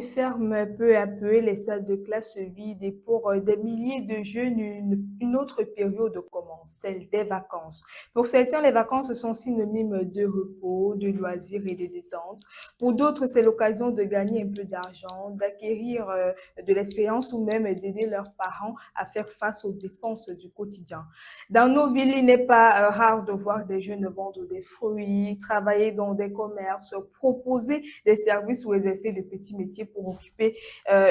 Ferme peu à peu, les salles de classe se vident et pour des milliers de jeunes, une autre période commence, celle des vacances. Pour certains, les vacances sont synonymes de repos, de loisirs et de détente. Pour d'autres, c'est l'occasion de gagner un peu d'argent, d'acquérir de l'expérience ou même d'aider leurs parents à faire face aux dépenses du quotidien. Dans nos villes, il n'est pas rare de voir des jeunes vendre des fruits, travailler dans des commerces, proposer des services ou exercer de petits métiers pour occuper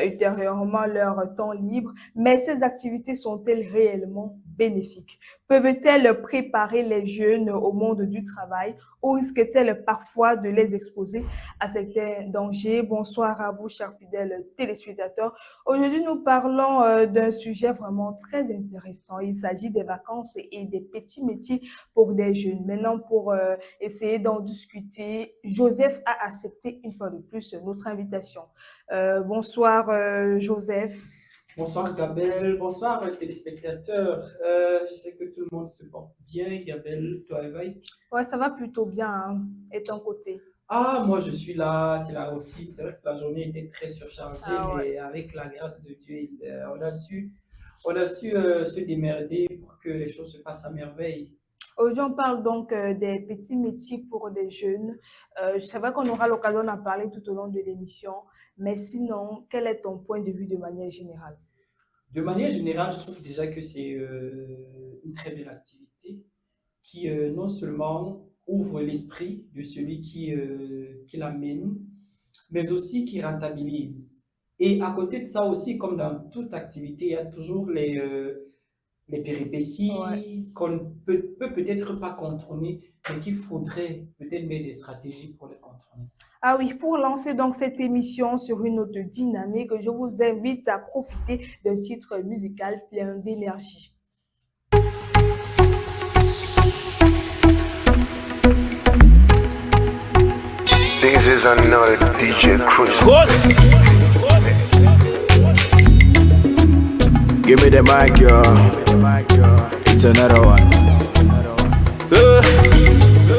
ultérieurement leur temps libre. Mais ces activités sont-elles réellement bénéfiques? Peuvent-elles préparer les jeunes au monde du travail ou risquent-elles parfois de les exposer à certains dangers? Bonsoir à vous, chers fidèles téléspectateurs. Aujourd'hui, nous parlons d'un sujet vraiment très intéressant. Il s'agit des vacances et des petits métiers pour des jeunes. Maintenant, pour essayer d'en discuter, Joseph a accepté une fois de plus notre invitation. Bonsoir, Joseph. Bonsoir Gabelle, bonsoir téléspectateurs. Je sais que tout le monde se porte bien. Gabelle, toi éveille? Ouais, ça va plutôt bien, hein, et ton côté? Ah, moi je suis là, c'est la routine. C'est vrai que la journée était très surchargée, Ouais. mais avec la grâce de Dieu, on a su se démerder pour que les choses se passent à merveille. Aujourd'hui, on parle donc des petits métiers pour des jeunes. C'est vrai qu'on aura l'occasion d'en parler tout au long de l'émission, mais sinon, quel est ton point de vue de manière générale? De manière générale, je trouve déjà que c'est une très belle activité qui non seulement ouvre l'esprit de celui qui l'amène, mais aussi qui rentabilise. Et à côté de ça aussi, comme dans toute activité, il y a toujours les Ouais. péripéties qu'on ne peut peut-être pas contourner, mais qu'il faudrait peut-être mettre des stratégies pour les contourner. Ah oui, pour lancer donc cette émission sur une note dynamique, je vous invite à profiter d'un titre musical plein d'énergie. This is another DJ Cruise. Give me the mic, yo. It's another one.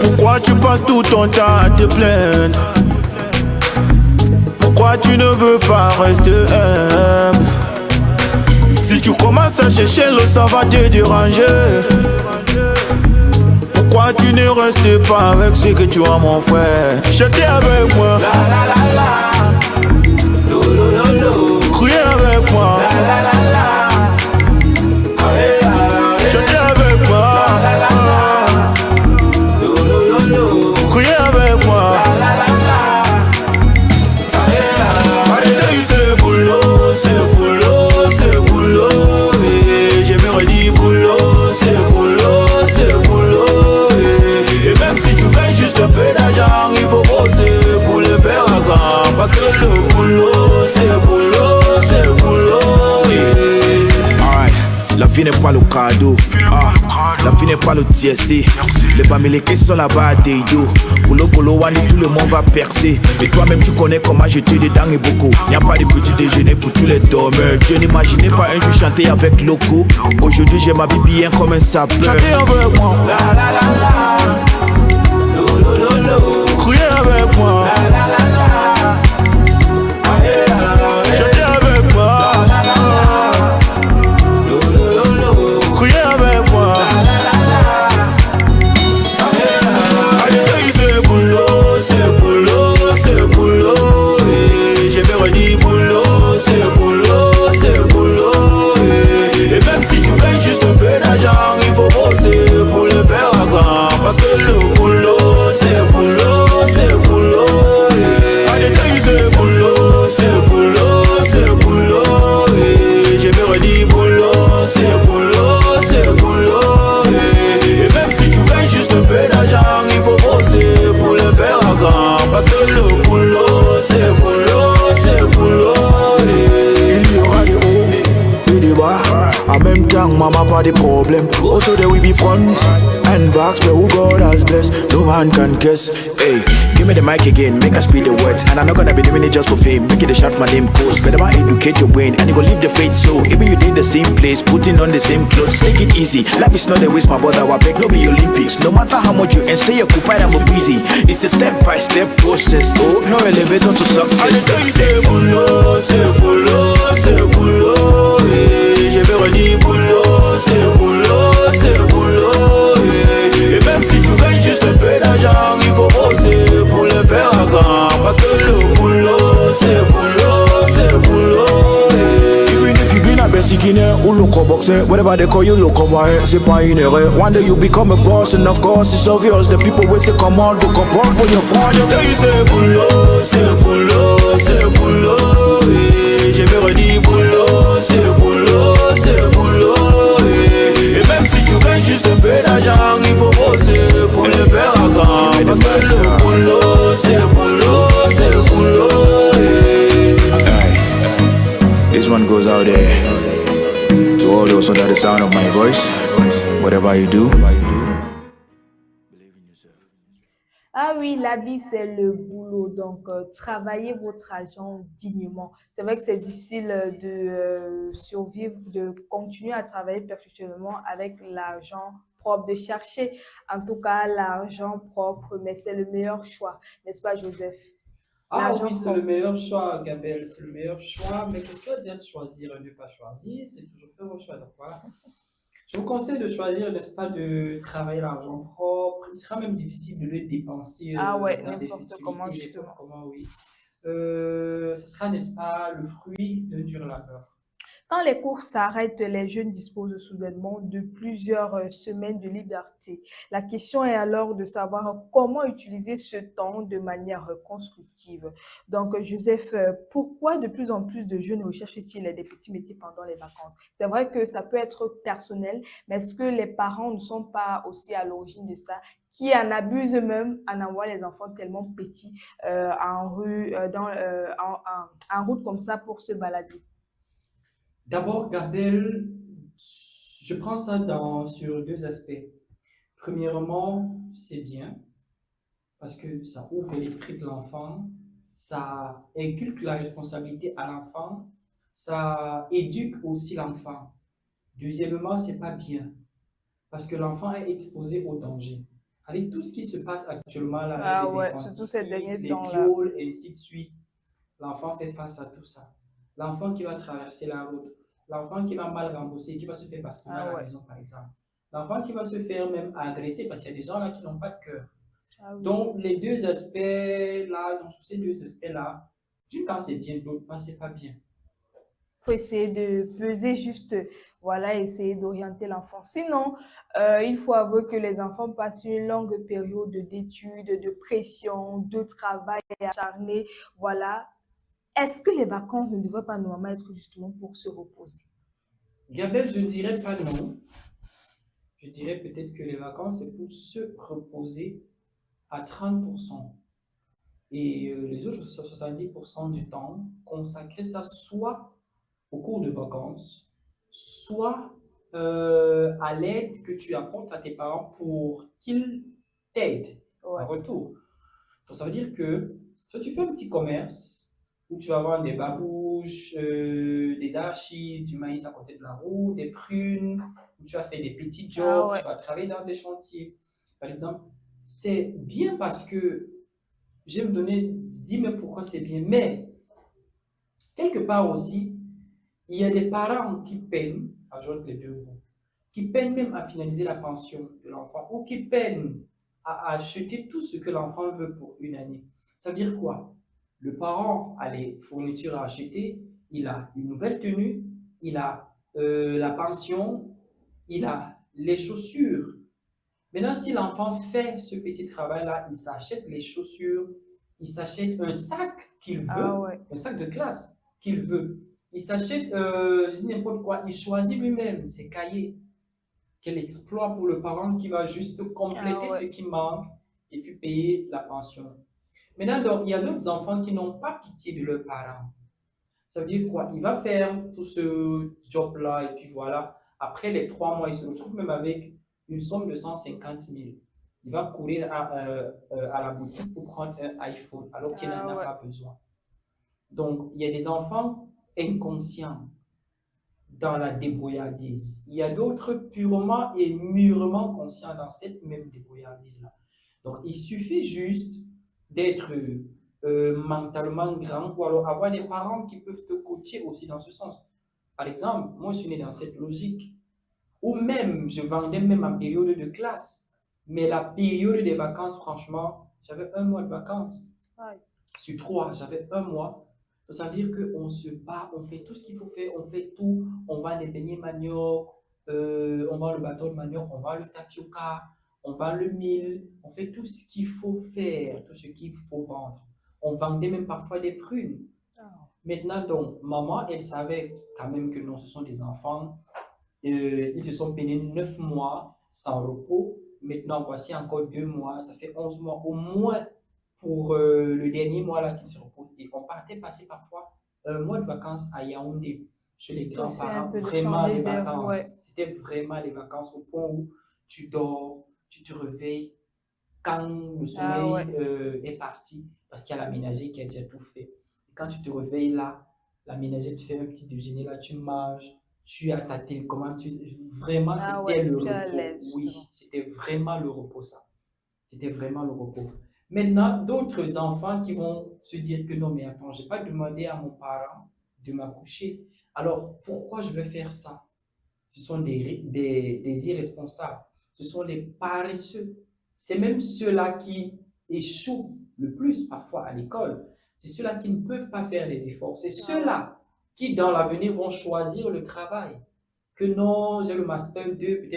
Pourquoi tu passes tout ton temps à te plaindre? Pourquoi tu ne veux pas rester humble? Si tu commences à chercher l'autre, ça va te déranger. Pourquoi tu ne restes pas avec ce que tu as, mon frère? Chantez avec moi. La la la la. Lo lo lo lo. Criez avec moi. La la la la. Chantez avec moi. La la la. Lo lo lo lo. Criez avec moi. La la la la. Allez, c'est boulot, c'est boulot, c'est boulot. Et j'aimerais dire boulot, c'est boulot, c'est boulot. Et même si tu gagnes juste un peu d'argent, il faut bosser pour le faire à grand. Parce que le boulot, c'est boulot, c'est boulot. Alright, la vie n'est pas le cadeau. La vie n'est pas le TSC. Les bamilekés sont là-bas des idiots. Boulot, boulot, wani, tout le monde va percer. Et toi-même tu connais comment jeter dedans et beaucoup. Y'a pas de petit déjeuner pour tous les dormeurs. Je n'imaginais pas un jour chanter avec Loco. Aujourd'hui j'ai ma vie bien comme un sapeur. Chantez avec moi. La la la la. Lo lo lo lo. Criez avec moi. La la la la. Chantez avec moi. La la la la. Lo lo lo lo. Criez avec moi. La la la la. Allez, c'est boulot, c'est boulot, c'est boulot. Et j'aimerais dire boulot, c'est boulot, c'est boulot. Et même si tu gagnes juste un peu d'argent, il faut bosser pour le faire à grand. Parce que le boulot, c'est boulot, c'est boulot. Allez, c'est boulot, c'est boulot, c'est boulot. Et j'aimerais dire boulot, c'est boulot, c'est boulot. Et même si tu gagnes juste un peu d'argent, il faut bosser pour le faire à grand. Parce que le boulot, c'est boulot, c'est boulot. Il y aura des hauts et des bas. En même temps, maman pas de problème. Also there will be front and backs, but who God has blessed, no man can guess. Hey, give give me the mic again, make us speed the words. And I'm not gonna be doing it just for fame. Make it a shout my name coast. Better about educate your brain and you go leave the faith so. Even you in the same place, putting on the same clothes. Take it easy. Life is not a waste, my brother. I beg no be Olympics. No matter how much you and stay occupied, I'm busy. It's a step-by-step process. Oh, no elevator to success. Ah, C'est boulot, c'est boulot, c'est boulot. Je vais redire boulot, c'est boulot, c'est boulot. Et même si tu gagnes juste un peu d'argent, il faut bosser pour le faire à grand. Parce que le boulot, c'est boulot, c'est boulot. Even if you been a best skinner ou local boxer, whatever they call you, local boy, c'est pas une erreur. One day you become a boss, and of course it's obvious. The people will say, come on, look up for your friend. You tell you c'est boulot, c'est boulot, c'est boulot. Et je vais redire boulot, c'est boulot, c'est boulot. Et même si tu gagnes juste un peu d'argent, il faut bosser pour le faire à grand. Parce que le boulot, c'est boulot, c'est boulot. This one goes out there to all those under the sound of my voice. Whatever you do, believe in yourself. Ah oui, la vie, c'est le boulot. Donc, travaillez votre argent dignement. C'est vrai que c'est difficile de survivre, de continuer à travailler perpétuellement avec l'argent propre, de chercher en tout cas l'argent propre, mais c'est le meilleur choix, n'est-ce pas, Joseph? Ah L'argent oui, c'est propre. le meilleur choix, Gabriel, c'est le meilleur choix, mais que choisir de choisir et ne pas choisir, c'est toujours faire vos choix. Donc voilà. Je vous conseille de choisir, n'est-ce pas, de travailler l'argent propre. Il sera même difficile de le dépenser Ah ouais, dans des n'importe comment, futilités, justement. n'importe comment, oui. Ce sera, n'est-ce pas, le fruit d'un dur labeur. Quand les cours s'arrêtent, les jeunes disposent soudainement de plusieurs semaines de liberté. La question est alors de savoir comment utiliser ce temps de manière constructive. Donc, Joseph, pourquoi de plus en plus de jeunes recherchent-ils des petits métiers pendant les vacances? C'est vrai que ça peut être personnel, mais est-ce que les parents ne sont pas aussi à l'origine de ça, qui en abusent même en envoient les enfants tellement petits en rue, en route comme ça pour se balader? D'abord, Gabriel, je prends ça sur deux aspects. Premièrement, c'est bien parce que ça ouvre l'esprit de l'enfant, ça inculque la responsabilité à l'enfant, ça éduque aussi l'enfant. Deuxièmement, c'est pas bien parce que l'enfant est exposé au danger. Avec tout ce qui se passe actuellement là, Ah avec les ouais, surtout ces infanticides, derniers les temps-là. viols et ainsi de suite, l'enfant fait face à tout ça. L'enfant qui va traverser la route, l'enfant qui va mal rembourser, qui va se faire bastonner à Ah la ouais. maison par exemple, l'enfant qui va se faire même agresser parce qu'il y a des gens là qui n'ont pas de cœur. Ah oui. Donc, les deux aspects là, donc ces deux aspects là, d'une part c'est bien, d'autre part c'est pas bien. Faut essayer de peser juste, voilà, essayer d'orienter l'enfant. Sinon, il faut avouer que les enfants passent une longue période d'études, de pression, de travail acharné, voilà. Est-ce que les vacances ne devraient pas normalement être justement pour se reposer? Gabriel, je ne dirais pas non. Je dirais peut-être que les vacances, c'est pour se reposer à 30%. Et les autres 70% du temps, consacrer ça soit au cours de vacances, soit à l'aide que tu apportes à tes parents pour qu'ils t'aident Ouais. en retour. Donc, ça veut dire que soit tu fais un petit commerce où tu vas vendre des babouches, des arachis, du maïs à côté de la roue, des prunes, où tu vas faire des petits Ah jobs, ouais. tu vas travailler dans des chantiers. Par exemple, c'est bien parce que je vais me donner, dis-moi pourquoi c'est bien, mais quelque part aussi, il y a des parents qui peinent à joindre les deux bouts, qui peinent même à finaliser la pension de l'enfant ou qui peinent à acheter tout ce que l'enfant veut pour une année. Ça veut dire quoi? Le parent a les fournitures à acheter, il a une nouvelle tenue, il a la pension, il a les chaussures. Maintenant, si l'enfant fait ce petit travail-là, il s'achète les chaussures, il s'achète un sac qu'il Ah veut, ouais. un sac de classe qu'il veut. Il s'achète, je dis n'importe quoi, il choisit lui-même ses cahiers. Quel exploit pour le parent qui va juste compléter Ah ouais. ce qui manque et puis payer la pension. Maintenant, donc, il y a d'autres enfants qui n'ont pas pitié de leurs parents. Ça veut dire quoi? Il va faire tout ce job-là et puis voilà. Après les 3 mois, il se retrouve même avec une somme de 150 000. il va courir à la boutique pour prendre un iPhone alors qu'il n'en Ah a ouais. pas besoin. Donc, il y a des enfants inconscients dans la débrouillardise. Il y a d'autres purement et mûrement conscients dans cette même débrouillardise-là. Donc, il suffit juste d'être mentalement grand ou alors avoir des parents qui peuvent te coacher aussi dans ce sens. Par exemple, moi, je suis né dans cette logique. Ou même, je vendais même en période de classe. Mais la période des vacances, franchement, j'avais un mois de vacances. Ouais. Sur 3, j'avais un mois. Donc, ça veut dire qu'on se bat, on fait tout ce qu'il faut faire, on fait tout. On vend les beignets manioc, on vend le bâton de manioc, on vend le tapioca, on vend le mil, on fait tout ce qu'il faut faire, tout ce qu'il faut vendre. On vendait même parfois des prunes. Ah. Maintenant, donc, maman, elle savait quand même que non, ce sont des enfants. Ils se sont peinés 9 mois sans repos. Maintenant, voici encore 2 mois, ça fait 11 mois au moins pour le dernier mois là qu'ils se reposent. Et on partait passer parfois un mois de vacances à Yaoundé, chez les Ça fait un grands-parents, peu de vraiment changer les d'air, vacances. ouais. C'était vraiment les vacances au point où tu dors, tu te réveilles quand le Ah ouais. soleil est parti, parce qu'il y a la ménager qui a déjà tout fait. Et quand tu te réveilles là, la ménager te fait un petit déjeuner là, tu manges, tu as ta télécommande, vraiment Ah c'était ouais, le tu es à repos. l'aise, justement. Oui, c'était vraiment le repos ça. C'était vraiment le repos. Maintenant, d'autres enfants qui vont se dire que non, mais attends, je n'ai pas demandé à mon parent de m'accoucher. Alors, pourquoi je vais faire ça? Ce sont des irresponsables. Ce sont les paresseux. C'est même ceux-là qui échouent le plus parfois à l'école. C'est ceux-là qui ne peuvent pas faire les efforts. C'est Ah ouais. ceux-là qui, dans l'avenir, vont choisir le travail. Que non, j'ai le master 2,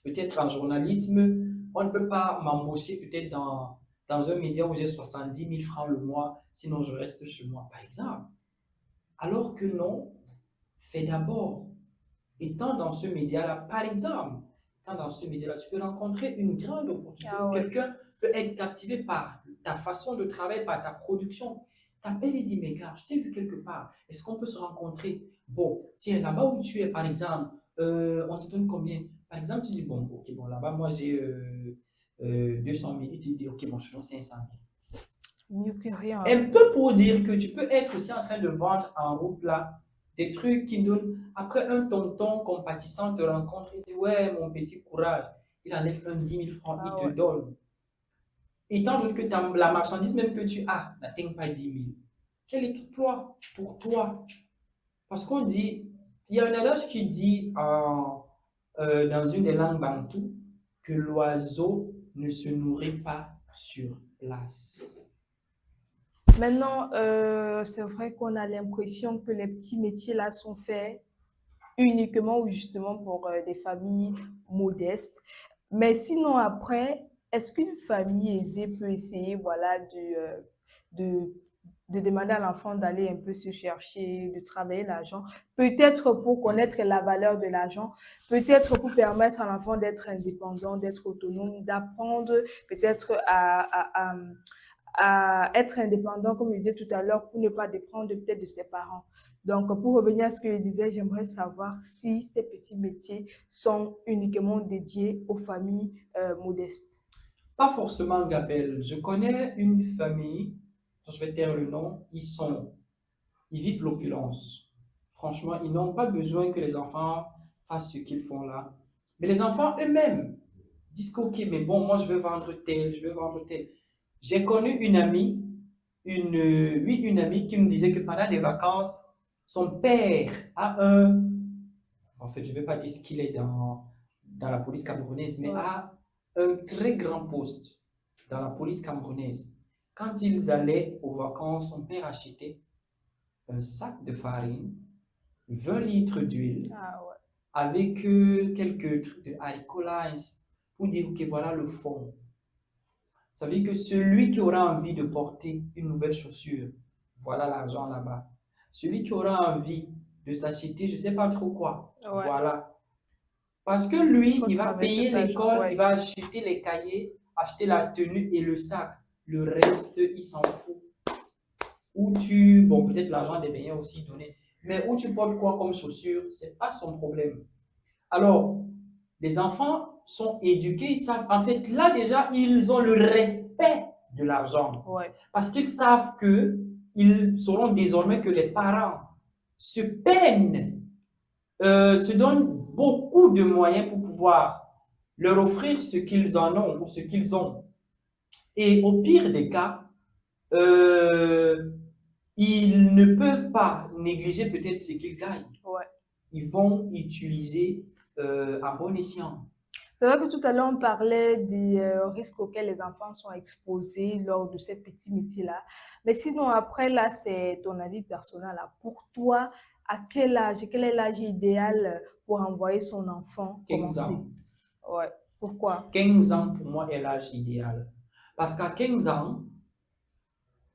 peut-être en journalisme, on ne peut pas m'embaucher peut-être dans un média où j'ai 70 000 francs le mois, sinon je reste chez moi, par exemple. Alors que non, fais d'abord. Étant dans ce média-là, par exemple, étant dans ce média-là, tu peux rencontrer une grande opportunité Ah où ouais. quelqu'un peut être captivé par ta façon de travailler, par ta production. T'appelles et dis, mais gars, je t'ai vu quelque part. Est-ce qu'on peut se rencontrer? Bon, tiens, là-bas où tu es, par exemple, on te donne combien? Par exemple, tu dis, bon, ok, bon, là-bas, moi, j'ai 200 000. Tu dis, ok, bon, je suis 500 000. Mieux que rien, hein. Un peu pour dire que tu peux être aussi en train de vendre en route là des trucs qui donnent. Après, un tonton compatissant te rencontre et dit, ouais, mon petit courage, il enlève un 10 000 francs, il Ah te ouais. donne. Étant donné que la marchandise même que tu as n'atteint pas 10 000, quel exploit pour toi? Parce qu'on dit, il y a un adage qui dit dans une des langues bantoues que l'oiseau ne se nourrit pas sur place. Maintenant, c'est vrai qu'on a l'impression que les petits métiers là sont faits uniquement ou justement pour des familles modestes. Mais sinon, après, est-ce qu'une famille aisée peut essayer, voilà, de, de demander à l'enfant d'aller un peu se chercher, de travailler l'argent, peut-être pour connaître la valeur de l'argent, peut-être pour permettre à l'enfant d'être indépendant, d'être autonome, d'apprendre peut-être à être indépendant, comme je disais tout à l'heure, pour ne pas dépendre peut-être de ses parents. Donc, pour revenir à ce que je disais, j'aimerais savoir si ces petits métiers sont uniquement dédiés aux familles modestes. Pas forcément, Gabelle. Je connais une famille, je vais taire le nom, ils vivent l'opulence. Franchement, ils n'ont pas besoin que les enfants fassent ce qu'ils font là. Mais les enfants eux-mêmes disent que, ok, mais bon, moi je veux vendre tel, je veux vendre tel. J'ai connu une amie, une amie qui me disait que pendant les vacances, son père a en fait, je ne vais pas dire ce qu'il est dans la police camerounaise, mais Ouais. a un très grand poste dans la police camerounaise. Quand ils allaient aux vacances, son père achetait un sac de farine, 20 litres d'huile, Ah ouais. avec quelques trucs de haricots là, pour dire que voilà le fond. Ça veut dire que celui qui aura envie de porter une nouvelle chaussure, voilà l'argent là-bas. Celui qui aura envie de s'acheter, je ne sais pas trop quoi, Ouais. voilà. Parce que lui, Faut il va travailler payer cet argent, l'école, il ouais. va acheter les cahiers, acheter la tenue et le sac. Le reste, il s'en fout. Bon, peut-être l'argent des beignets aussi donné, mais où tu portes quoi comme chaussure, c'est pas son problème. Alors, les enfants sont éduqués, ils savent, en fait, là déjà, ils ont le respect de l'argent. Ouais. Parce qu'ils savent que ils sauront désormais que les parents se peinent, se donnent beaucoup de moyens pour pouvoir leur offrir ce qu'ils en ont ou ce qu'ils ont. Et au pire des cas, ils ne peuvent pas négliger peut-être ce qu'ils gagnent. Ouais. Ils vont utiliser à bon escient. C'est vrai que tout à l'heure, on parlait des risques auxquels les enfants sont exposés lors de ces petits métiers-là. Mais sinon, après, là, c'est ton avis personnel. Là. Pour toi, à quel âge, quel est l'âge idéal pour envoyer son enfant 15 commencer? ans. Ouais. Pourquoi? 15 ans, pour moi, est l'âge idéal. Parce qu'à 15 ans,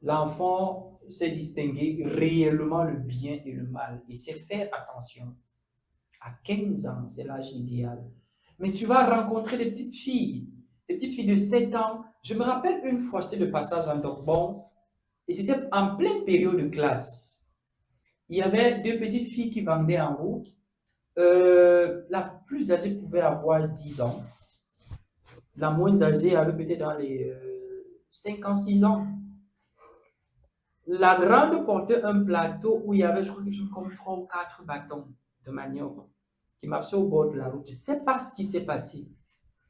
l'enfant sait distinguer réellement le bien et le mal et sait faire attention. À 15 ans, c'est l'âge idéal. Mais tu vas rencontrer des petites filles de 7 ans. Je me rappelle une fois, j'étais de passage en Dortmund et c'était en pleine période de classe. Il y avait deux petites filles qui vendaient en route. La plus âgée pouvait avoir 10 ans. La moins âgée avait peut-être dans les 5 ans, 6 ans. La grande portait un plateau où il y avait, je crois, quelque chose comme 3 ou 4 bâtons de manioc qui marchaient au bord de la route. Je ne sais pas ce qui s'est passé.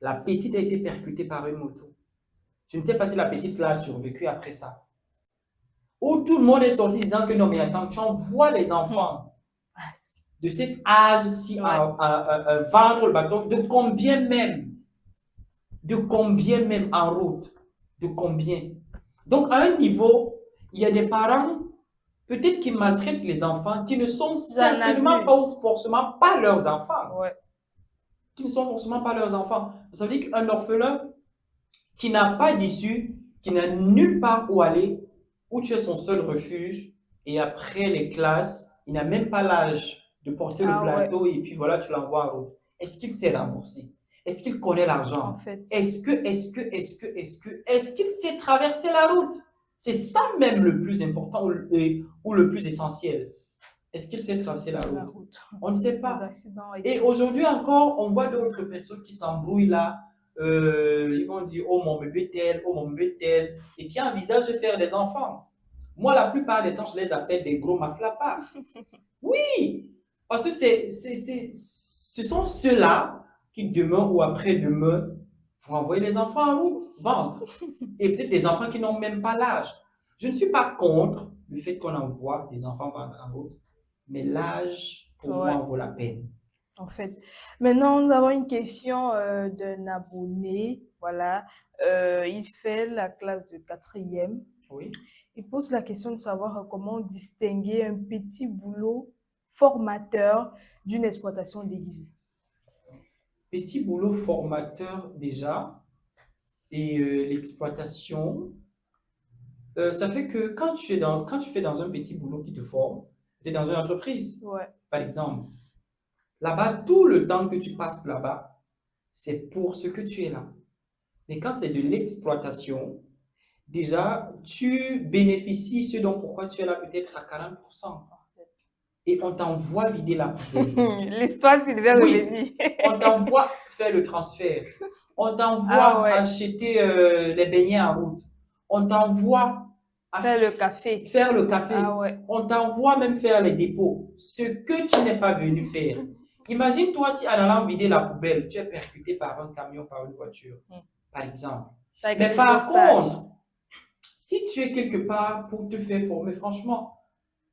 La petite a été percutée par une moto. Je ne sais pas si la petite là a survécu après ça. Où tout le monde est sorti disant que non, mais attends, tu envoies les enfants de cet âge-ci à vendre le bâton, de combien même? De combien même en route? De combien? Donc, à un niveau, il y a des parents, peut-être qui maltraitent les enfants, qui ne sont certainement pas ou forcément pas leurs enfants. Ouais. Qui ne sont forcément pas leurs enfants. Ça veut dire qu'un orphelin qui n'a pas d'issue, qui n'a nulle part où aller, où tu es son seul refuge, et après les classes, il n'a même pas l'âge de porter le plateau, et puis voilà, tu l'envoies en route. Est-ce qu'il s'est remboursé? Est-ce qu'il connaît l'argent? En fait. Est-ce qu'il sait traverser la route? C'est ça même le plus important ou le plus essentiel. Est-ce qu'il sait traverser la route? On ne sait pas. Et aujourd'hui encore, on voit d'autres personnes qui s'embrouillent là. Ils vont dire, oh mon bébé tel, oh mon bébé tel, et qui envisagent de faire des enfants. Moi, la plupart des temps, je les appelle des gros maflapas. Oui, parce que ce sont ceux-là qui demain ou après-demain vont envoyer les enfants en route, vendre. Et peut-être des enfants qui n'ont même pas l'âge. Je ne suis pas contre le fait qu'on envoie des enfants vendre en route, mais l'âge, pour moi, en vaut la peine. En fait. Maintenant, nous avons une question d'un abonné. Voilà. Il fait la classe de 4e. Oui. Il pose la question de savoir comment distinguer un petit boulot formateur d'une exploitation déguisée. Petit boulot formateur déjà, et l'exploitation, ça fait que quand tu fais dans un petit boulot qui te forme, tu es dans une entreprise, par exemple. Là-bas, tout le temps que tu passes là-bas, c'est pour ce que tu es là. Mais quand c'est de l'exploitation, déjà, tu bénéficies ce dont pourquoi tu es là peut-être à 40%. Et on t'envoie vider la poubelle. L'histoire, c'est devait revenir. On t'envoie faire le transfert. On t'envoie acheter les beignets en route. On t'envoie faire le café. On t'envoie même faire les dépôts. Ce que tu n'es pas venu faire. Imagine-toi si en allant vider la poubelle, tu es percuté par un camion, par une voiture, par exemple. Mais par contre, si tu es quelque part pour te faire former, franchement,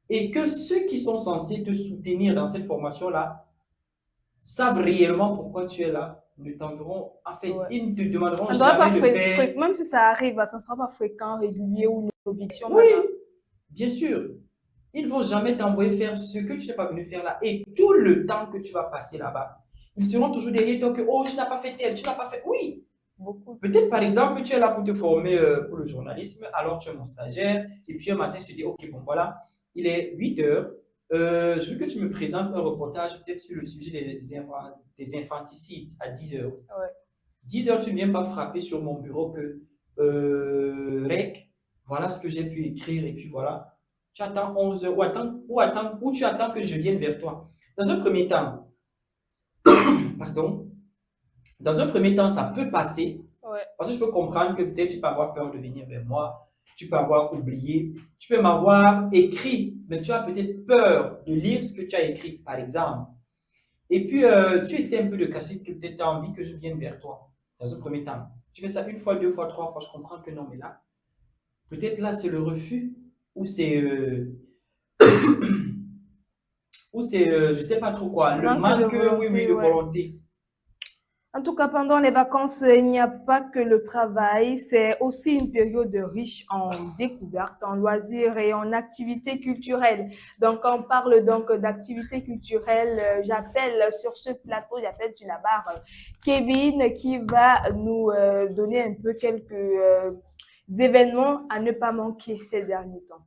et que ceux qui sont censés te soutenir dans cette formation-là savent réellement pourquoi tu es là, ne t'enverront, en fait, ils ne te demanderont jamais de faire... Même si ça arrive, ça ne sera pas fréquent, régulier ou une obligation. Oui, bien sûr. Ils ne vont jamais t'envoyer faire ce que tu n'es pas venu faire là. Et tout le temps que tu vas passer là-bas, ils seront toujours derrière toi que, oh, tu n'as pas fait tel, tu n'as pas fait... Oui. Peut-être, par exemple, tu es là pour te former pour le journalisme, alors tu es mon stagiaire, et puis un matin, tu te dis, ok, bon, voilà, il est 8 heures, je veux que tu me présentes un reportage peut-être sur le sujet des infanticides à 10 heures. 10 heures, tu ne viens pas frapper sur mon bureau que, Rec, voilà ce que j'ai pu écrire, et puis voilà. Tu attends 11 heures ou tu attends que je vienne vers toi. Dans un premier temps, pardon, Dans un premier temps, ça peut passer, Ouais. parce que je peux comprendre que peut-être tu peux avoir peur de venir vers moi, tu peux avoir oublié, tu peux m'avoir écrit, mais tu as peut-être peur de lire ce que tu as écrit, par exemple. Et puis, tu essaies un peu de cacher que peut-être tu as envie que je vienne vers toi, dans un premier temps. Tu fais ça une fois, deux fois, trois fois, je comprends que non, mais là, peut-être là, c'est le refus, ou je sais pas trop quoi, le Manque de manque, oui, oui, volonté, de ouais. volonté. En tout cas, pendant les vacances, il n'y a pas que le travail, c'est aussi une période riche en découvertes, en loisirs et en activités culturelles. Donc, quand on parle donc d'activités culturelles, j'appelle sur ce plateau, j'appelle sur la barre Kevin qui va nous donner un peu quelques événements à ne pas manquer ces derniers temps.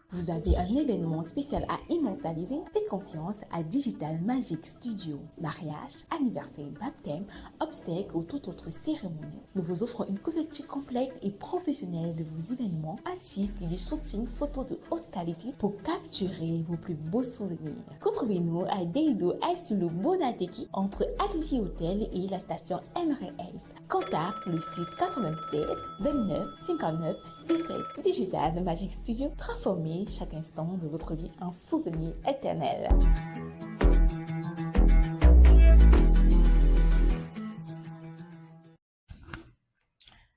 Vous avez un événement spécial à immortaliser? Faites confiance à Digital Magic Studio. Mariage, anniversaire, baptême, obsèques ou toute autre cérémonie. Nous vous offrons une couverture complète et professionnelle de vos événements ainsi que des shootings photos de haute qualité pour capturer vos plus beaux souvenirs. Retrouvez-nous à Deido sur le Bonateki entre Atelier Hôtel et la station NRS. Contact le 6 96 29 59 17. Digital Magic Studio, transformez chaque instant de votre vie en souvenir éternel.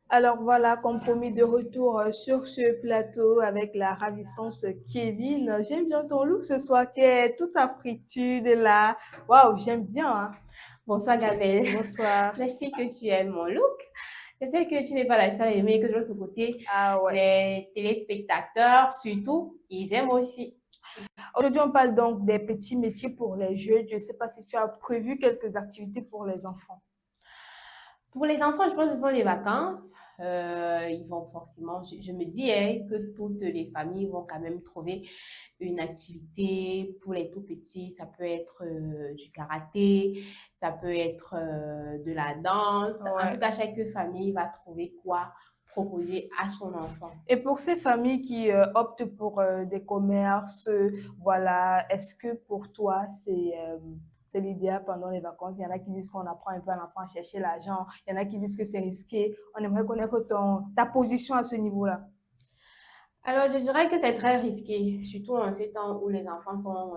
Alors voilà, compromis de retour sur ce plateau avec la ravissante Kevin. J'aime bien ton look ce soir, tu es toute afritude là. Waouh, j'aime bien. Hein. Bonsoir Gabelle. Bonsoir. Merci que tu aimes mon look. Je sais que tu n'es pas la seule à aimer, que de l'autre côté, Ah ouais. les téléspectateurs, surtout, ils aiment aussi. Aujourd'hui, on parle donc des petits métiers pour les jeunes. Je ne sais pas si tu as prévu quelques activités pour les enfants. Pour les enfants, je pense que ce sont les vacances. Ils vont forcément, je me dis que toutes les familles vont quand même trouver une activité pour les tout petits. Ça peut être du karaté, ça peut être de la danse. Ouais. En tout cas, chaque famille va trouver quoi proposer à son enfant. Et pour ces familles qui optent pour des commerces, voilà, est-ce que pour toi, c'est l'idéal pendant les vacances? Il y en a qui disent qu'on apprend un peu à l'enfant à chercher l'argent. Il y en a qui disent que c'est risqué. On aimerait connaître ta position à ce niveau-là. Alors, je dirais que c'est très risqué, surtout en ces temps où les enfants sont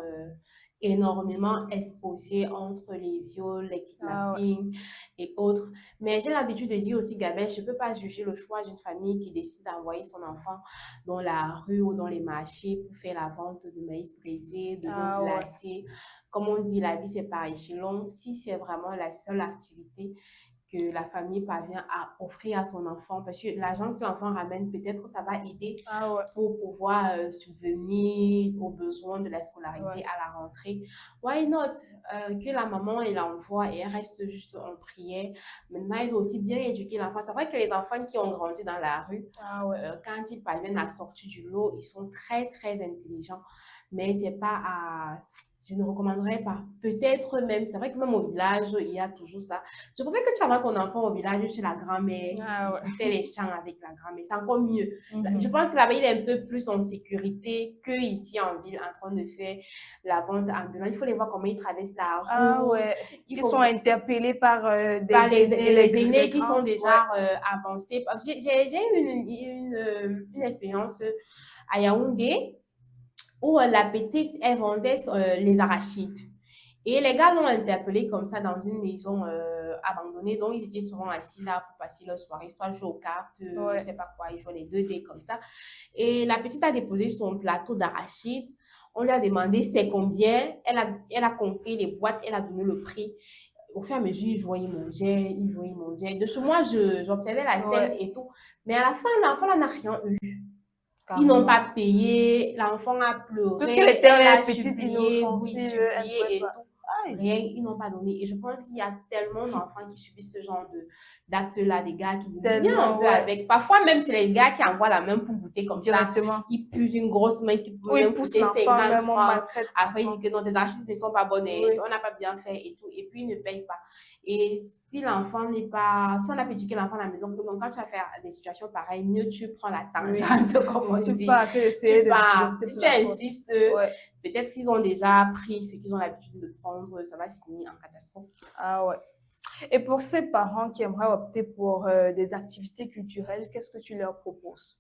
énormément exposés entre les viols, les kidnappings et autres. Mais j'ai l'habitude de dire aussi, Gabelle, je ne peux pas juger le choix d'une famille qui décide d'envoyer son enfant dans la rue ou dans les marchés pour faire la vente de maïs brisé, de l'eau glacée. Comme on dit, la vie, c'est par échelon. Si c'est vraiment la seule activité que la famille parvient à offrir à son enfant, parce que l'argent que l'enfant ramène, peut-être ça va aider pour pouvoir subvenir aux besoins de la scolarité à la rentrée. Why not? Que la maman, elle envoie et elle reste juste en prière. Maintenant, elle doit aussi bien éduquer l'enfant. C'est vrai que les enfants qui ont grandi dans la rue, quand ils parviennent à sortir du lot, ils sont très, très intelligents. Mais c'est pas à... Je ne recommanderais pas. Peut-être même, c'est vrai que même au village, il y a toujours ça. Je préfère que tu amènes ton enfant au village chez la grand-mère, il fait les chants avec la grand-mère. C'est encore mieux. Je pense que là-bas, il est un peu plus en sécurité qu'ici en ville, en train de faire la vente ambulante. Il faut les voir comment ils traversent la rue. Ils sont interpellés par les aînés qui sont déjà avancés. J'ai eu une expérience à Yaoundé, où la petite, elle vendait les arachides. Et les gars l'ont interpellée comme ça dans une maison abandonnée. Donc, ils étaient souvent assis là pour passer leur soirée, soit jouer aux cartes, je ne sais pas quoi, ils jouaient les 2D comme ça. Et la petite a déposé son plateau d'arachides. On lui a demandé c'est combien. Elle a compté les boîtes, elle a donné le prix. Au fur et à mesure, il jouait, il mangeait. De chez moi, j'observais la scène et tout. Mais à la fin, l'enfant n'a rien eu. Ils n'ont pas payé, l'enfant a pleuré, parce qu'elle était elle a petite, supplié, inoffensive, et tout. Aïe. Rien, ils n'ont pas donné. Et je pense qu'il y a tellement d'enfants qui subissent ce genre d'actes-là, des gars qui viennent un Tellement, peu ouais. avec. Parfois même, c'est les gars qui envoient la main pour goûter comme ça. Directement. Ils poussent une grosse main qui peut Oui, même pousse coûter l'enfant, 50 même on francs. maltraite Après, ils l'enfant. disent que non, tes archives ne sont pas bonnes, Oui. on n'a pas bien fait et tout. Et puis, ils ne payent pas. Et si l'enfant n'est pas... Si on n'a pas éduqué l'enfant à la maison, donc quand tu vas faire des situations pareilles, mieux tu prends la tangente, comme on Tu dit. pars que essayer Tu pars. de Si tu la faute. insistes, Ouais. peut-être s'ils ont déjà pris ce qu'ils ont l'habitude de prendre, ça va finir en catastrophe. Ah ouais. Et pour ces parents qui aimeraient opter pour des activités culturelles, qu'est-ce que tu leur proposes?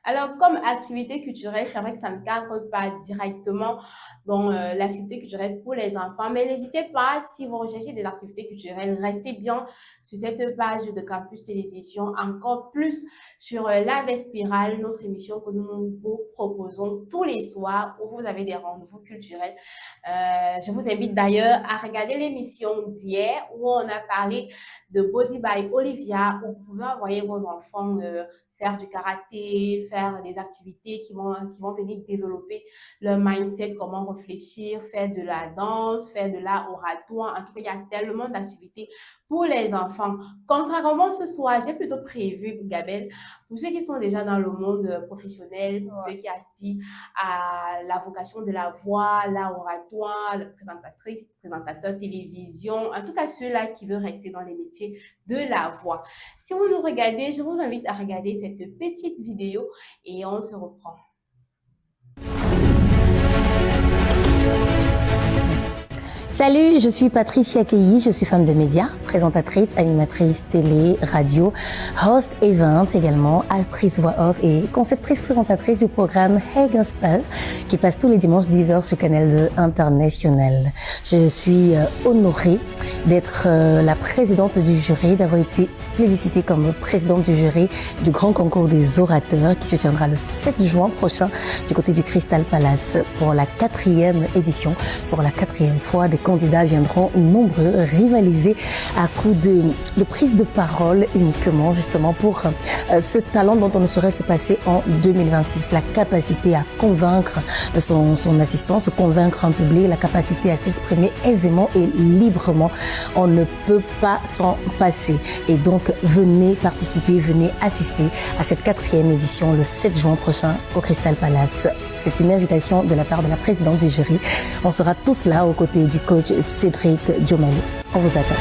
Alors, comme activité culturelle, c'est vrai que ça ne cadre pas directement dans l'activité culturelle pour les enfants, mais n'hésitez pas, si vous recherchez des activités culturelles, restez bien sur cette page de Campus Télévision, encore plus sur La Vespirale, notre émission que nous vous proposons tous les soirs où vous avez des rendez-vous culturels. Je vous invite d'ailleurs à regarder l'émission d'hier où on a parlé de Body by Olivia, où vous pouvez envoyer vos enfants faire du karaté, faire des activités qui vont venir développer leur mindset, comment réfléchir, faire de la danse, faire de l'art oratoire. En tout cas, il y a tellement d'activités pour les enfants. Contrairement ce soir, j'ai plutôt prévu, Gabelle, pour ceux qui sont déjà dans le monde professionnel, pour ceux qui aspirent à la vocation de la voix, l'art oratoire, la présentatrice, présentateur télévision, en tout cas ceux-là qui veulent rester dans les métiers de la voix. Si vous nous regardez, je vous invite à regarder cette petite vidéo et on se reprend. Salut, je suis Patricia Keyi, je suis femme de médias, présentatrice, animatrice télé, radio, host event également, actrice voix off et conceptrice présentatrice du programme Hey Gospel qui passe tous les dimanches 10h sur Canal 2 International. Je suis honorée d'être la présidente du jury, d'avoir été plébiscitée comme présidente du jury du grand concours des orateurs qui se tiendra le 7 juin prochain du côté du Crystal Palace pour la 4e édition. Pour la 4e fois, des candidats viendront nombreux rivaliser à coup de prise de parole uniquement justement pour ce talent dont on ne saurait se passer en 2026. La capacité à convaincre son assistant, se convaincre un public, la capacité à s'exprimer aisément et librement. On ne peut pas s'en passer. Et donc, venez participer, venez assister à cette 4e édition le 7 juin prochain au Crystal Palace. C'est une invitation de la part de la présidente du jury. On sera tous là aux côtés du coach Cédric Diomali. On vous attend.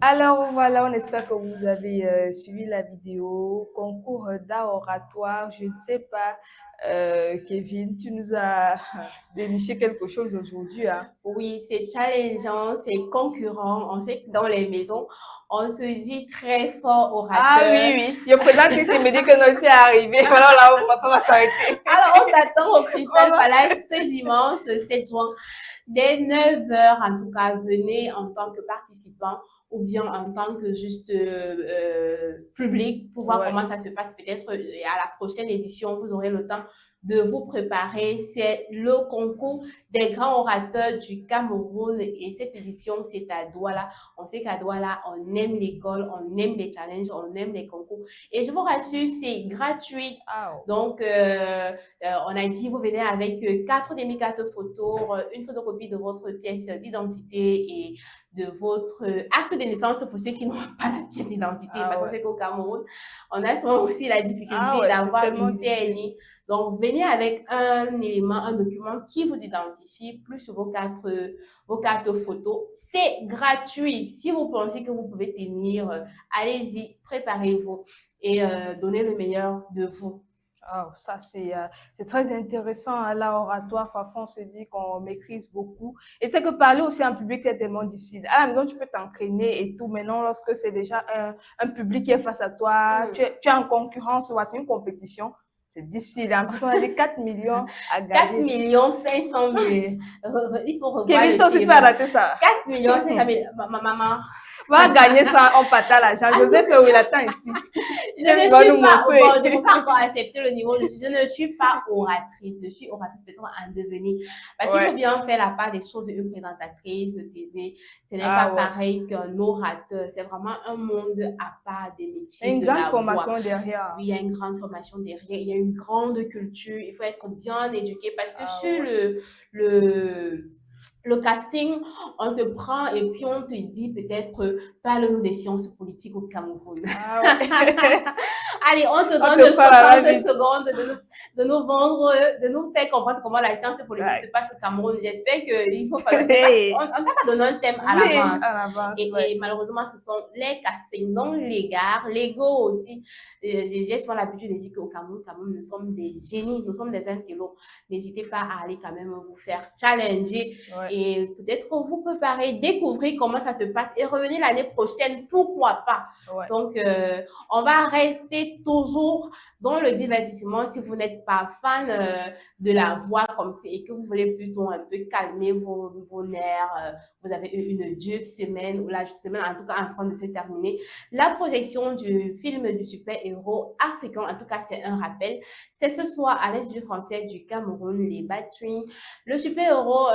Alors voilà, on espère que vous avez suivi la vidéo. Concours d'art oratoire, je ne sais pas, Kevin, tu nous as déniché quelque chose aujourd'hui, hein? Oui, c'est challengeant, c'est concurrent. On sait que dans les maisons, on se dit très fort orateur. Ah oui, je présente que c'est me dit que nous sommes arrivés. Alors là, on va pas s'arrêter. Alors, on t'attend au Crystal Palace ce dimanche 7 juin. Dès 9h, en tout cas, venez en tant que participant ou bien en tant que juste public pour voir comment ça se passe. Peut-être à la prochaine édition, vous aurez le temps de vous préparer. C'est le concours des grands orateurs du Cameroun et cette édition, c'est à Douala. On sait qu'à Douala, on aime l'école, on aime les challenges, on aime les concours. Et je vous rassure, c'est gratuit. Donc, on a dit, vous venez avec 4 demi-cartes photos, une photocopie de votre pièce d'identité et de votre acte de naissance pour ceux qui n'ont pas la pièce d'identité. Parce que c'est qu'au Cameroun, on a souvent aussi la difficulté d'avoir une CNI. Donc, venez avec un élément, un document qui vous identifie, plus vos cartes photos. C'est gratuit. Si vous pensez que vous pouvez tenir, allez-y, préparez-vous et donnez le meilleur de vous. Oh, ça, c'est très intéressant, hein, l'art oratoire. Parfois, on se dit qu'on maîtrise beaucoup. Et tu sais que parler aussi en public, c'est tellement difficile. À la maison, tu peux t'entraîner et tout. Maintenant, lorsque c'est déjà un public qui est face à toi, tu es en concurrence, c'est une compétition. C'est difficile. En plus, on a des 4 millions à gagner. 4 500 000. Il faut revoir Kevin, toi aussi, tu as raté ça. 4 500 000. Maman, Va gagner ça en partant l'argent. Joseph, où il attend ici. Je ne va nous suis pas, montrer. bon, je ne peux pas encore accepter le niveau, je ne suis pas oratrice, je suis oratrice peut-être en devenir. Parce qu'il faut bien faire la part des choses. Une présentatrice de TV, ce n'est pas pareil qu'un orateur, c'est vraiment un monde à part des métiers de la voix. Une grande formation derrière. Oui, il y a une grande formation derrière, il y a une grande culture, il faut être bien éduqué parce que sur le casting, on te prend et puis on te dit peut-être parle-nous des sciences politiques au Cameroun. Allez, on te donne 60 secondes de nous vendre, de nous faire comprendre comment la science politique se passe au Cameroun. J'espère qu'il faut falloir. On t'a pas donné un thème à l'avance. Et malheureusement, ce sont les castings, donc les gars, les go aussi. J'ai souvent l'habitude de dire qu'au Cameroun, nous sommes des génies, nous sommes des intellos. N'hésitez pas à aller quand même vous faire challenger et peut-être vous préparer, découvrir comment ça se passe et revenir l'année prochaine, pourquoi pas. Donc, on va rester toujours dans le divertissement. Si vous n'êtes pas fan de la voix comme c'est et que vous voulez plutôt un peu calmer vos nerfs, vous avez eu une dure semaine ou la semaine en tout cas en train de se terminer. La projection du film du super-héros africain, en tout cas c'est un rappel, c'est ce soir à l'Institut français du Cameroun, les Batwing, le super-héros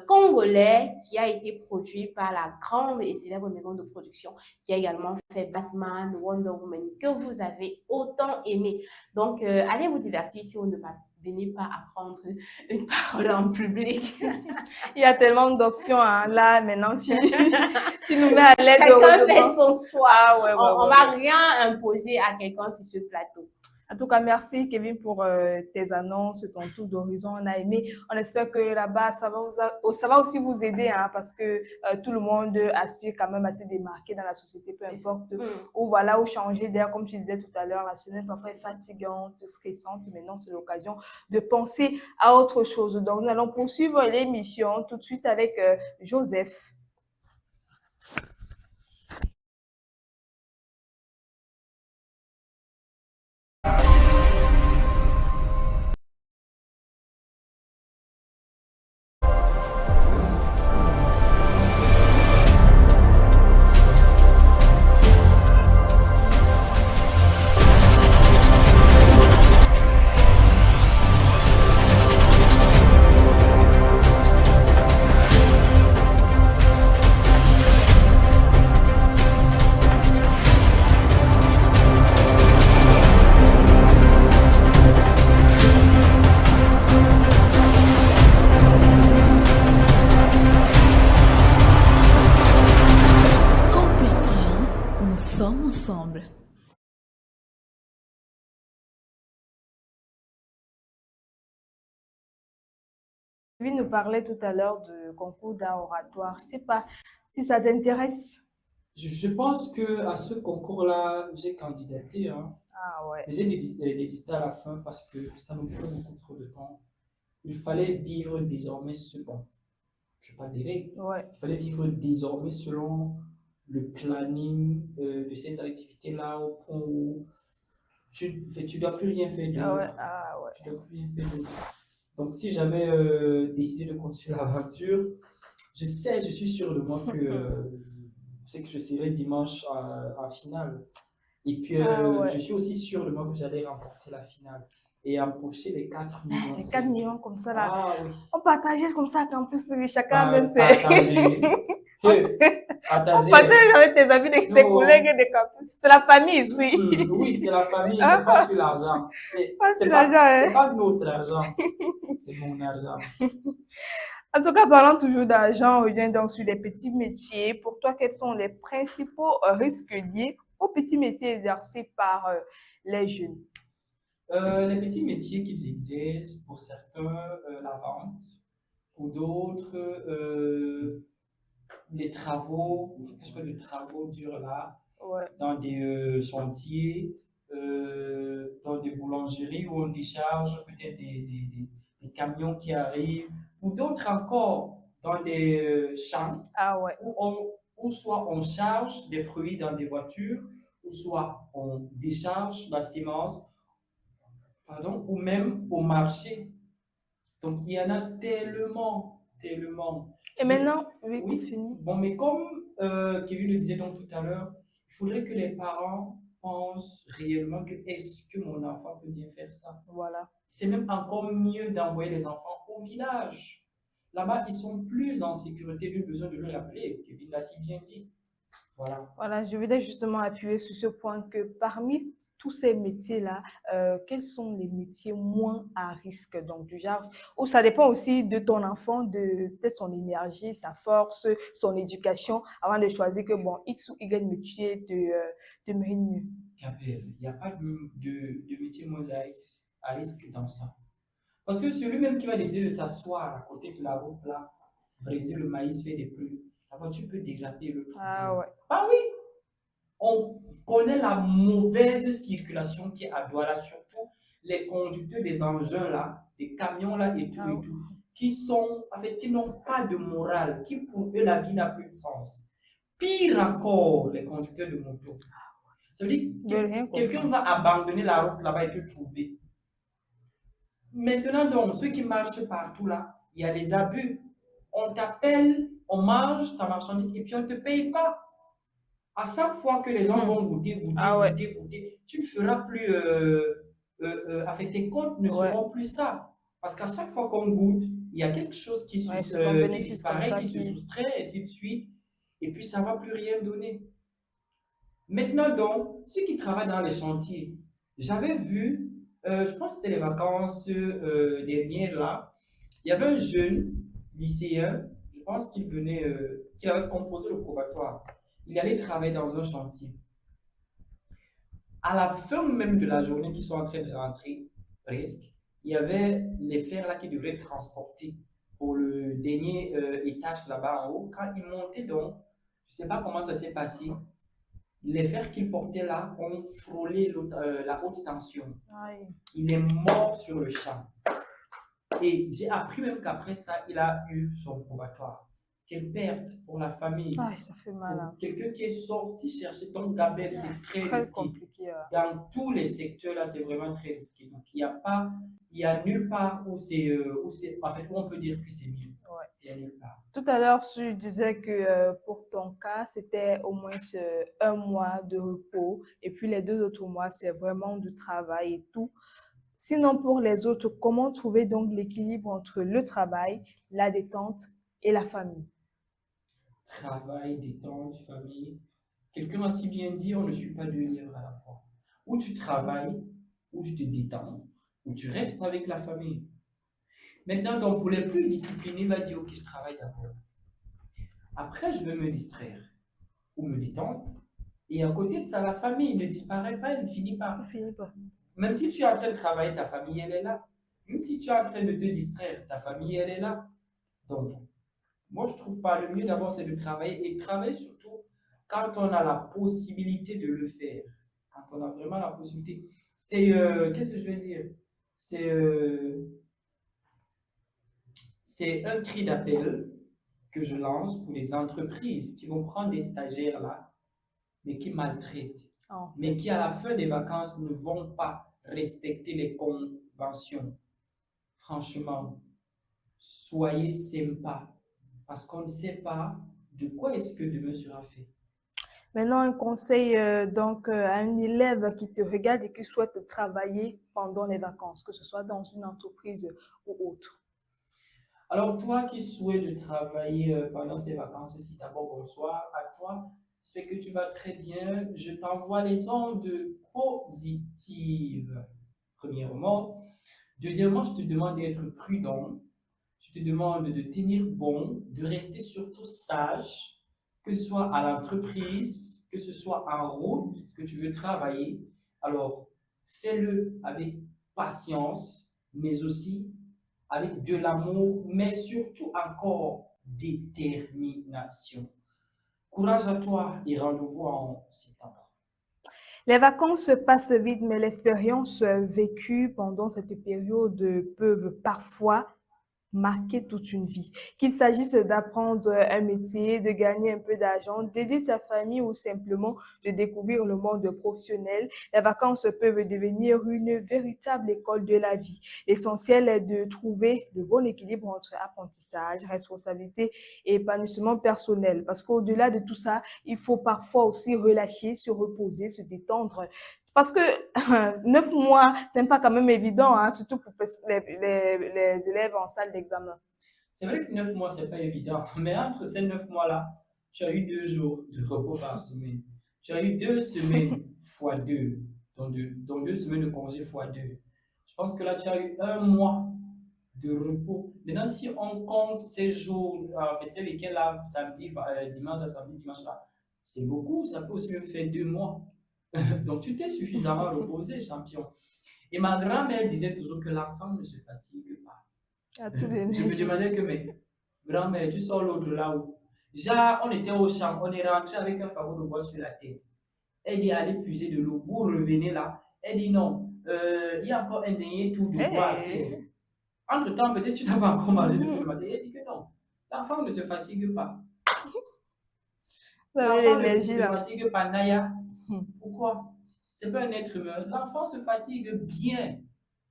congolais qui a été produit par la grande et célèbre maison de production qui a également fait Batman, Wonder Woman, que vous avez autant aimé. Donc, allez vous divertir si vous ne venez pas apprendre une parole en public. Il y a tellement d'options hein. Là, maintenant, tu nous mets à l'aise. Chacun fait son choix. On ne va rien imposer à quelqu'un sur ce plateau. En tout cas, merci Kevin pour tes annonces, ton tour d'horizon. On a aimé. On espère que là-bas, ça va aussi vous aider hein, parce que tout le monde aspire quand même à se démarquer dans la société, peu importe où voilà, où changer d'air, comme tu disais tout à l'heure, la semaine parfois est fatigante, stressante. Maintenant, c'est l'occasion de penser à autre chose. Donc, nous allons poursuivre l'émission tout de suite avec Joseph. Kevin nous parlait tout à l'heure de concours d'art oratoire. Je ne sais pas si ça t'intéresse. Je pense qu'à ce concours-là, j'ai candidaté. Hein. Ah ouais. J'ai désisté à la fin parce que ça nous prenait beaucoup trop de temps. Il fallait vivre désormais selon, je ne sais pas des règles, il fallait vivre désormais selon le planning de ces activités-là au point où tu ne dois plus rien faire d'autre. Tu dois plus rien faire d'autre. Donc, si j'avais décidé de continuer l'aventure, je suis sûr de moi que c'est que je serai dimanche en finale. Et puis, je suis aussi sûr de moi que j'allais remporter la finale et empocher les 4 millions. Les 4 millions comme ça, là. Ah, oui. On partageait comme ça, qu'en plus, chacun même c'est... Partager. On partage avec tes amis, tes collègues et des campus. C'est la famille ici. Oui, c'est la famille, mais pas sur l'argent. C'est pas notre argent, c'est mon argent. En tout cas, parlant toujours d'argent, on revient donc sur les petits métiers. Pour toi, quels sont les principaux risques liés aux petits métiers exercés par les jeunes? Les petits métiers qu'ils exercent, pour certains, la vente, pour d'autres, les travaux, les travaux durs là, dans des chantiers, dans des boulangeries où on décharge peut-être des camions qui arrivent, ou d'autres encore dans des champs où soit on charge des fruits dans des voitures, ou soit on décharge la semence, ou même au marché. Donc il y en a tellement tellement. Et Mais, maintenant, oui, oui, fini. bon, mais comme Kevin le disait donc tout à l'heure, il faudrait que les parents pensent réellement que est-ce que mon enfant peut bien faire ça? Voilà. C'est même encore mieux d'envoyer les enfants au village. Là-bas, ils sont plus en sécurité, plus besoin de le rappeler. Kevin l'a si bien dit. Voilà. Voilà, je voulais justement appuyer sur ce point que parmi tous ces métiers-là, quels sont les métiers moins à risque, donc du genre, où ça dépend aussi de ton enfant, de peut-être son énergie, sa force, son éducation, avant de choisir que bon, X ou Y métier te mérite mieux. Gabriel, il n'y a pas de métier moins à risque dans ça. Parce que celui-même qui va décider de s'asseoir à côté de la route là, briser le maïs, faire des pluies, la voiture peut dégrader le Ah ouais. Ah oui, on connaît la mauvaise circulation qui est à Douala, surtout les conducteurs des engins là, des camions là et tout Ah et ouais. tout, qui sont, en fait, qui n'ont pas de morale, qui pour eux la vie n'a plus de sens. Pire encore, les conducteurs de moto. Ça veut dire De rien que quelqu'un comprendre. va abandonner la route là-bas et te trouver. Maintenant donc, ceux qui marchent partout là, il y a des abus. On t'appelle, on mange ta marchandise et puis on ne te paye pas. À chaque fois que les gens vont goûter, Ah ouais. tu ne feras plus, avec tes comptes ne Ouais. seront plus ça. Parce qu'à chaque fois qu'on goûte, il y a quelque chose Ouais, c'est ton bénéfice comme disparaît, ça qui se qui... soustrait, et ainsi de suite. Et puis ça ne va plus rien donner. Maintenant donc, ceux qui travaillent dans les chantiers, j'avais vu, je pense que c'était les vacances dernières là, il y avait un jeune lycéen, je pense qu'il venait, qu'il avait composé le probatoire. Il allait travailler dans un chantier. À la fin même de la journée qu'ils sont en train de rentrer, presque, il y avait les fers là qui devaient être transportés pour le dernier étage là-bas en haut. Quand ils montaient donc, je ne sais pas comment ça s'est passé, les fers qu'il portait là ont frôlé la haute tension. Aïe. Il est mort sur le champ. Et j'ai appris même qu'après ça, il a eu son probatoire. Quelle perte pour la famille. Aïe, ça fait mal. Pour Hein. quelqu'un qui est sorti chercher ton gabelle, c'est très Très risqué. compliqué. Dans tous les secteurs, là, c'est vraiment très risqué. Donc, il y a nulle part où en fait, où on peut dire que c'est mieux. Ouais. Il y a nulle part. Tout à l'heure, tu disais que pour ton cas, c'était au moins un mois de repos et puis les 2 autres mois, c'est vraiment du travail et tout. Sinon, pour les autres, comment trouver donc l'équilibre entre le travail, la détente et la famille? Travail, détente, famille. Quelqu'un a si bien dit, on ne suit pas deux livres à la fois. Ou tu travailles, ou tu te détends, ou tu restes avec la famille. Maintenant, donc, pour les plus disciplinés, va dire, ok, je travaille d'abord. Après, je veux me distraire ou me détendre. Et à côté de ça, la famille ne disparaît pas, elle ne finit pas. On finit pas. Même si tu es en train de travailler, ta famille, elle est là. Même si tu es en train de te distraire, ta famille, elle est là. Donc, moi, je trouve pas le mieux d'abord, c'est de travailler et travailler surtout quand on a la possibilité de le faire. Quand on a vraiment la possibilité. C'est, qu'est-ce que je vais dire? C'est un cri d'appel que je lance pour les entreprises qui vont prendre des stagiaires là, mais qui maltraitent, Oh. mais qui à la fin des vacances ne vont pas respecter les conventions. Franchement, soyez sympa, parce qu'on ne sait pas de quoi est-ce que demain sera fait. Maintenant, un conseil donc à un élève qui te regarde et qui souhaite travailler pendant les vacances, que ce soit dans une entreprise ou autre. Alors, toi qui souhaites travailler pendant ces vacances-ci, d'abord, bonsoir à toi. J'espère que tu vas très bien. Je t'envoie les ondes positives, premièrement. Deuxièmement, je te demande d'être prudent. Je te demande de tenir bon, de rester surtout sage, que ce soit à l'entreprise, que ce soit en route, que tu veux travailler. Alors, fais-le avec patience, mais aussi avec de l'amour, mais surtout encore détermination. Courage à toi et rendez-vous en septembre. Les vacances passent vite, mais l'expérience vécue pendant cette période peuvent parfois marquer toute une vie. Qu'il s'agisse d'apprendre un métier, de gagner un peu d'argent, d'aider sa famille ou simplement de découvrir le monde professionnel, les vacances peuvent devenir une véritable école de la vie. L'essentiel est de trouver le bon équilibre entre apprentissage, responsabilité et épanouissement personnel. Parce qu'au-delà de tout ça, il faut parfois aussi relâcher, se reposer, se détendre. Parce que 9 mois, c'est pas quand même évident, hein, surtout pour les élèves en salle d'examen. C'est vrai que 9 mois, c'est pas évident, mais entre ces 9 mois-là, tu as eu 2 jours de repos par semaine. Tu as eu 2 semaines fois 2, donc 2 semaines de congé fois 2. Je pense que là, tu as eu 1 mois de repos. Maintenant, si on compte ces jours, en fait, ces week-ends-là, samedi, dimanche, samedi, dimanche, là, c'est beaucoup. Ça peut aussi même faire 2 mois. Donc, tu t'es suffisamment reposé, champion. Et ma grand-mère disait toujours que l'enfant ne se fatigue pas. Je me demandais que, mais, grand-mère, tu sors l'autre là où? Genre, on était au champ, on est rentré avec un fagot de bois sur la tête. Elle dit, allez puiser de l'eau. Vous revenez là. Elle dit, non, il y a encore un dernier tour de bois à faire. Entre-temps, peut-être tu n'as pas encore mangé depuis le matin. Elle dit que non, l'enfant ne se fatigue pas. L'enfant ne se fatigue pas, Naya. Pourquoi? C'est pas un être humain. L'enfant se fatigue bien,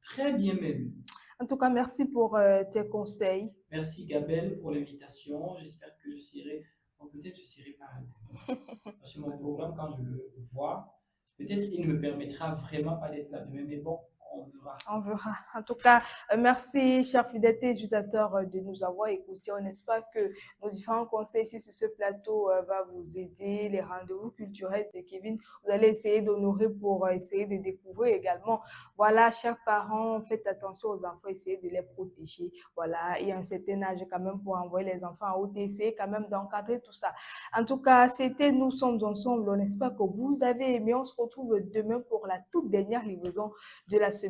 très bien même. En tout cas, merci pour tes conseils. Merci Gabelle pour l'invitation. J'espère que je serai, peut-être je serai pareil. Parce que mon programme, quand je le vois, peut-être il ne me permettra vraiment pas d'être là demain, mais bon, on verra. On verra. En tout cas, merci, chers fidèles téléspectateurs, de nous avoir écoutés. On espère que nos différents conseils ici sur ce plateau vont vous aider. Les rendez-vous culturels de Kevin, vous allez essayer d'honorer pour essayer de découvrir également. Voilà, chers parents, faites attention aux enfants, essayez de les protéger. Voilà, il y a un certain âge quand même pour envoyer les enfants en haut, essayez quand même d'encadrer tout ça. En tout cas, c'était Nous sommes ensemble. On espère que vous avez aimé. On se retrouve demain pour la toute dernière livraison de la semaine.